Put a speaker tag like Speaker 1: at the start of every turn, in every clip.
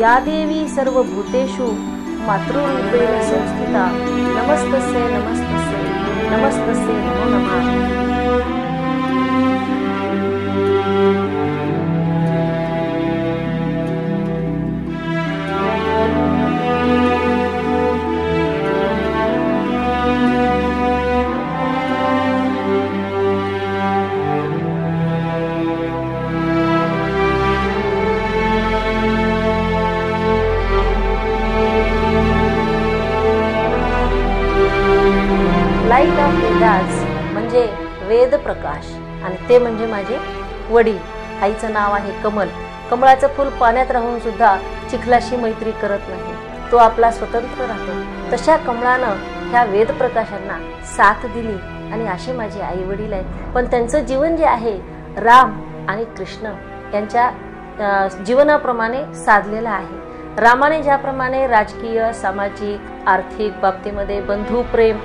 Speaker 1: या देवी सर्वभूतेषु मातृरूपेण संस्थिता नमस्तस्यै नमस्तस्यै नमस्तस्यै नमो नमः। लाईट ऑफ वेदास म्हणजे वेद प्रकाश, आणि ते म्हणजे माझे वडील. आईचं नाव आहे कमल. कमळाचं फूल पाण्यात राहून सुद्धा चिखलाशी मैत्री करत नाही, तो आपला स्वतंत्र राहतो. तशा कमळानं ह्या वेद प्रकाशांना साथ दिली, आणि असे माझे आई वडील आहेत. पण त्यांचं जीवन जे आहे राम आणि कृष्ण यांच्या जीवनाप्रमाणे साधलेलं आहे. रामाने ज्याप्रमाणे राजकीय, सामाजिक, आर्थिक बाबतीमध्ये बंधुप्रेम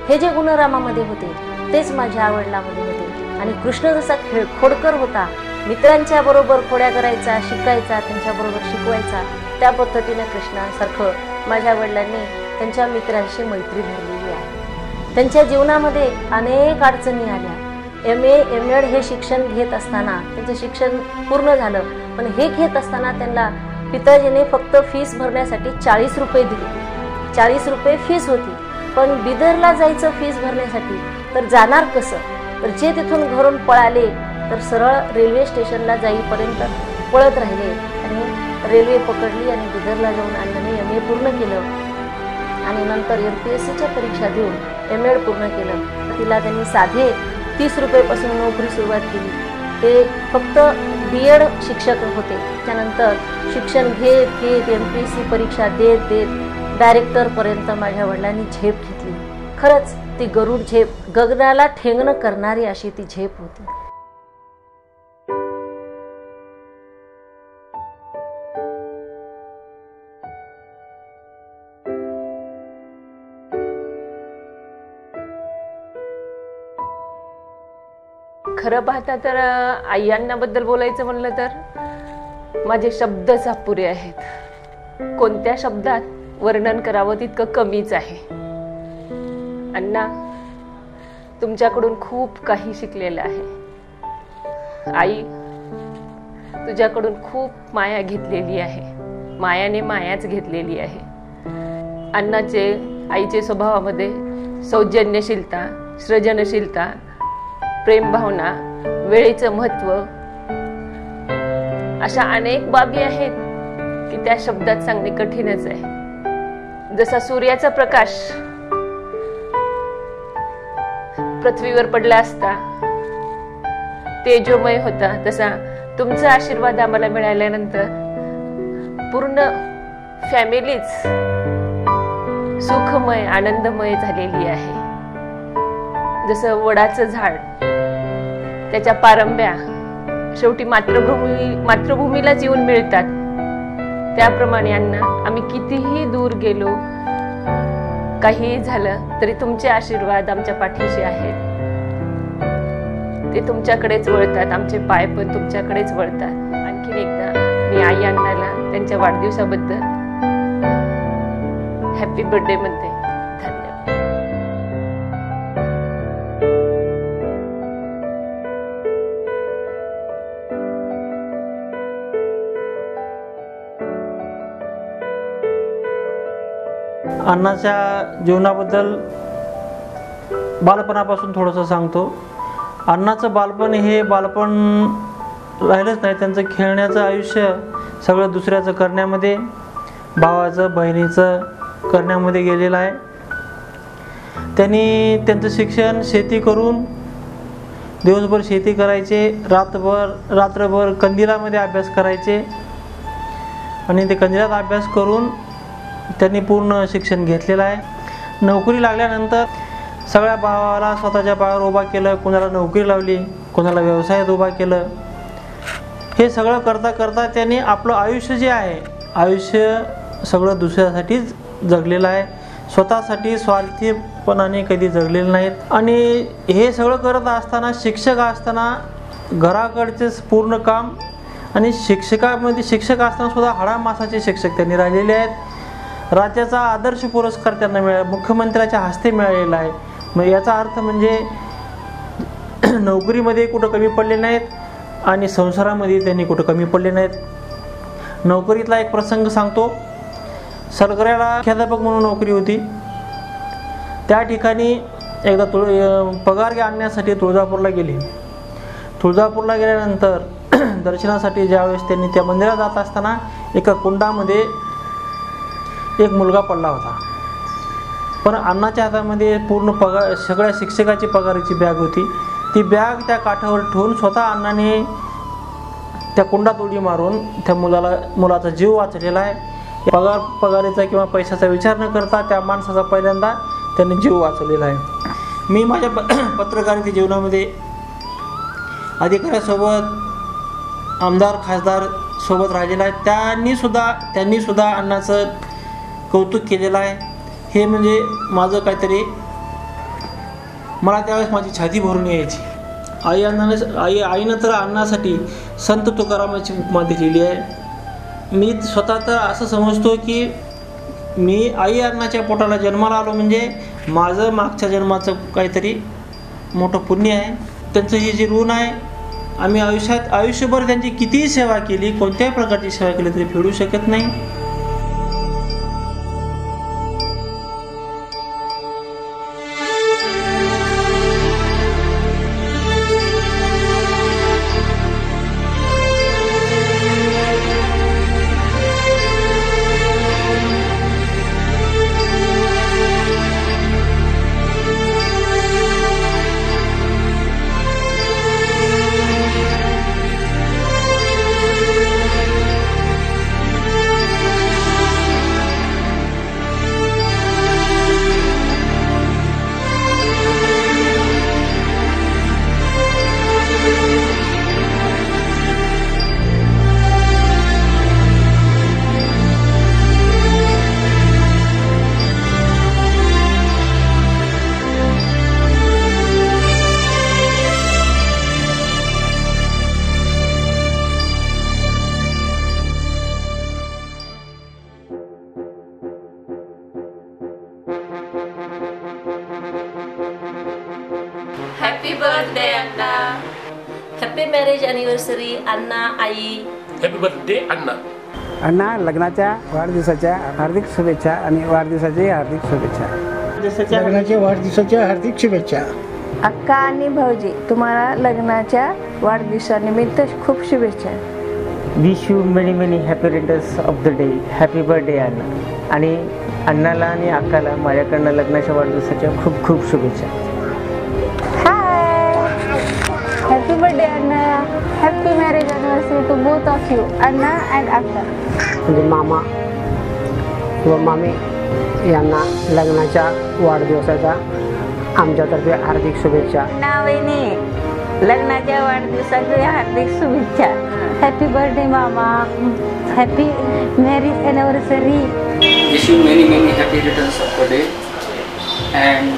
Speaker 1: हे जे गुण रामामध्ये होते तेच माझ्या आवडलामध्ये होते. आणि कृष्ण जसा खोडकर होता, मित्रांच्या बरोबर खोड्या करायचा, शिकायचा, त्यांच्याबरोबर शिकवायचा, त्या पद्धतीने कृष्णासारखं माझ्या वडिलांनी त्यांच्या मित्रांशी मैत्री धरलेली आहे. त्यांच्या जीवनामध्ये अनेक अडचणी आल्या. MA हे शिक्षण घेत असताना त्यांचं शिक्षण पूर्ण झालं, पण हे घेत असताना त्यांना पिताजीने फक्त फीस भरण्यासाठी 40 रुपये दिले. 40 रुपये फीस होती, पण बिदरला जायचं फीस भरण्यासाठी तर जाणार कसं? तर जे तिथून घरून पळाले तर सरळ रेल्वे स्टेशनला जाईपर्यंत पळत राहिले, आणि रेल्वे पकडली आणि बिदरला जाऊन अण्णाने MA पूर्ण केलं, आणि नंतर MPSCच्या परीक्षा देऊन MA पूर्ण केलं. तिला त्यांनी साधे 30 रुपयेपासून नोकरी सुरुवात केली. ते फक्त BEd शिक्षक होते. त्यानंतर शिक्षण घेत घेत MPSC परीक्षा देत देत डायरेक्टरपर्यंत माझ्या वडिलांनी झेप घेतली. खरंच ती गरुड झेप, गगनाला ठेंगणं करणारी अशी ती झेप होती.
Speaker 2: खरं पाहता तर आई अण्णाबद्दल बोलायचं म्हणलं तर माझे शब्दच अपुरे आहेत. कोणत्या शब्दात वर्णन करावं तितकं कमीच आहे. अण्णा, तुमच्याकडून खूप काही शिकलेलं आहे. आई, तुझ्याकडून खूप माया घेतलेली आहे. मायाने मायाच घेतलेली आहे. अण्णाचे आईचे स्वभावामध्ये सौजन्यशीलता, सृजनशीलता, प्रेम भावना, वेळेचं महत्त्व अशा अनेक बाबी आहेत की त्या शब्दात सांगणे कठीणच आहे. जसा सूर्याचा प्रकाश पृथ्वीवर पडला असता तेजोमय होता, तसा तुमचा आशीर्वाद आम्हाला मिळाल्यानंतर पूर्ण फॅमिलीच सुखमय, आनंदमय झालेली आहे. जसं वडाचं झाड, त्याच्या पारंब्या शेवटी मातृभूमीलाच येऊन मिळतात, त्याप्रमाणे अण्णा, आम्ही कितीही दूर गेलो, काहीही झालं तरी तुमचे आशीर्वाद आमच्या पाठीशी आहेत. ते तुमच्याकडेच वळतात, आमचे पाय पण तुमच्याकडेच वळतात. आणखीन एकदा मी आई अण्णाला त्यांच्या वाढदिवसाबद्दल हॅपी बर्थडे म्हणते. धन्यवाद.
Speaker 3: अण्णाच्या जीवनाबद्दल बालपणापासून थोडंसं सांगतो. अण्णाचं बालपण हे बालपण राहिलंच नाही. त्यांचं खेळण्याचं आयुष्य सगळं दुसऱ्याचं करण्यामध्ये, भावाचं बहिणीचं करण्यामध्ये गेलेलं आहे. त्यांनी त्यांचं शिक्षण शेती करून दिवसभर शेती करायचे, रात्रभर कंदिलामध्ये अभ्यास करायचे. आणि ते कंजिऱ्यात अभ्यास करून त्यांनी पूर्ण शिक्षण घेतलेलं आहे. नोकरी लागल्यानंतर सगळ्या भावाला स्वतःच्या पायावर उभा केलं. कोणाला नोकरी लावली, कोणाला व्यवसायात उभा केलं. हे सगळं करता करता त्यांनी आपलं आयुष्य जे आहे, आयुष्य सगळं दुसऱ्यासाठीच जगलेलं आहे. स्वतःसाठी स्वार्थीपणाने कधी जगलेले नाहीत. आणि हे सगळं करत असताना, शिक्षक असताना घराकडचेच पूर्ण काम आणि शिक्षक असताना सुद्धा हाडामासाचे शिक्षक त्यांनी राहिलेले आहेत. राज्याचा आदर्श पुरस्कार त्यांना मिळाला, मुख्यमंत्र्याच्या हस्ते मिळालेला आहे. मग याचा अर्थ म्हणजे नोकरीमध्ये कुठं कमी पडले नाहीत आणि संसारामध्ये त्यांनी कुठं कमी पडले नाहीत. नोकरीतला एक प्रसंग सांगतो. सरकऱ्याला मुख्याध्यापक म्हणून नोकरी होती. त्या ठिकाणी एकदा पगार आणण्यासाठी तुळजापूरला गेले. तुळजापूरला गेल्यानंतर दर्शनासाठी ज्यावेळेस त्यांनी त्या मंदिरात जात असताना एका कुंडामध्ये एक मुलगा पडला होता. पण अण्णाच्या हातामध्ये पूर्ण पगार, सगळ्या शिक्षकाची पगाराची बॅग होती. ती बॅग त्या काठावर ठेवून स्वतः अण्णाने त्या कुंडात उडी मारून त्या मुलाचा जीव वाचलेला आहे. पगारीचा किंवा पैशाचा विचार न करता त्या माणसाचा पहिल्यांदा त्यांनी जीव वाचवलेला आहे. मी माझ्या पत्रकारिता जीवनामध्ये अधिकाऱ्यासोबत, आमदार खासदार सोबत राहिलेला आहे. त्यांनी सुद्धा अण्णाचं कौतुक केलेलं आहे. हे म्हणजे माझं काहीतरी, मला त्यावेळेस माझी छाती भरून यायची. आईनं तर अण्णासाठी संत तुकारामाची उपमा दिलेली आहे. मी स्वतः तर असं समजतो की मी आई अण्णाच्या पोटाला जन्माला आलो म्हणजे माझं मागच्या जन्माचं काहीतरी मोठं पुण्य आहे. त्यांचं हे जे ऋण आहे, आम्ही आयुष्यभर त्यांची कितीही सेवा केली, कोणत्याही प्रकारची सेवा केली तरी फेडू शकत नाही.
Speaker 1: हॅपी बर्थडे अण्णा. हॅपी मॅरेज अॅनिव्हर्सरी अण्णा, आई.
Speaker 4: हॅपी बर्थडे अण्णा.
Speaker 5: अण्णा, लग्नाच्या वाढदिवसाच्या हार्दिक शुभेच्छा आणि वाढदिवसाच्या हार्दिक शुभेच्छा.
Speaker 6: लग्नाच्या वाढदिवसाच्या हार्दिक शुभेच्छा.
Speaker 7: अक्का आणि भाऊजी, तुम्हाला लग्नाच्या वाढदिवसानिमित्त खूप शुभेच्छा.
Speaker 8: Wish you many many happy returns of the day. Happy birthday अण्णा. आणि अण्णाला आणि अक्काला माझ्याकडनं लग्नाच्या वाढदिवसाच्या खूप खूप शुभेच्छा.
Speaker 7: हॅपी बर्थडे अण्णा. Happy marriage anniversary to both of you, अण्णा अँड अक्का.
Speaker 5: म्हणजे मामा व मामी यांना लग्नाच्या वाढदिवसाच्या आमच्यातर्फे हार्दिक शुभेच्छा.
Speaker 7: अण्णा, वहिनी, लग्नाच्या वाढदिवसाच्या हार्दिक शुभेच्छा. हॅपी बर्थडे मामा. Happy marriage anniversary.
Speaker 9: Wish you many many happy returns of the day and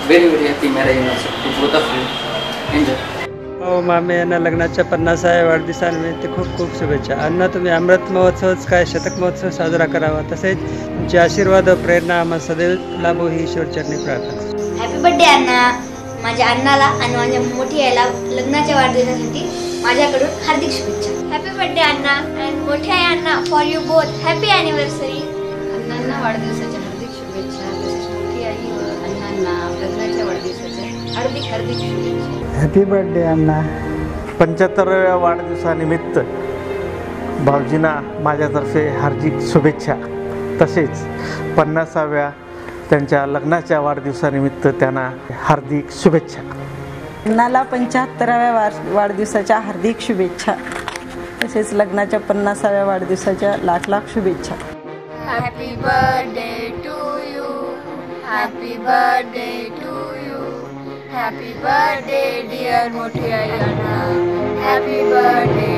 Speaker 9: very very happy marriage anniversary to both of you. Enjoy.
Speaker 5: मामी यांना लग्नाच्या 50व्या वाढदिवसानिमित्त खूप खूप शुभेच्छा. अण्णा, तुम्ही अमृत महोत्सवच काय शतक महोत्सव साजरा करावा, तसेच तुमचे आशीर्वाद व प्रेरणा आम्हाला सदैव लाभो ही ईश्वरचरणी प्रार्थना.
Speaker 10: हॅपी बर्थडे अण्णा. माझ्या अण्णाला आणि माझ्या मोठी आईला लग्नाच्या वाढदिवसासाठी माझ्याकडून हार्दिक शुभेच्छा. हॅपी बर्थडे अण्णा अँड मोठ्या आई अण्णा, for you both happy anniversary.
Speaker 11: अण्णांना वाढदिवसाच्या हार्दिक शुभेच्छा, तसेच मोठी आई व अण्णांना लग्नाच्या वाढदिवसाच्या हार्दिक हार्दिक शुभेच्छा.
Speaker 5: हॅपी बर्थडे अण्णा.
Speaker 12: 75व्या वाढदिवसानिमित्त भाऊजींना माझ्यातर्फे हार्दिक शुभेच्छा. तसेच 50व्या त्यांच्या लग्नाच्या वाढदिवसानिमित्त त्यांना हार्दिक शुभेच्छा.
Speaker 13: अण्णाला 75व्या वाढदिवसाच्या हार्दिक शुभेच्छा.
Speaker 4: तसेच लग्नाच्या 50व्या वाढदिवसाच्या लाख लाख शुभेच्छा.
Speaker 13: Happy birthday to you, happy birthday to you, happy birthday dear मोठी आई अण्णा, हॅपी बर्थडे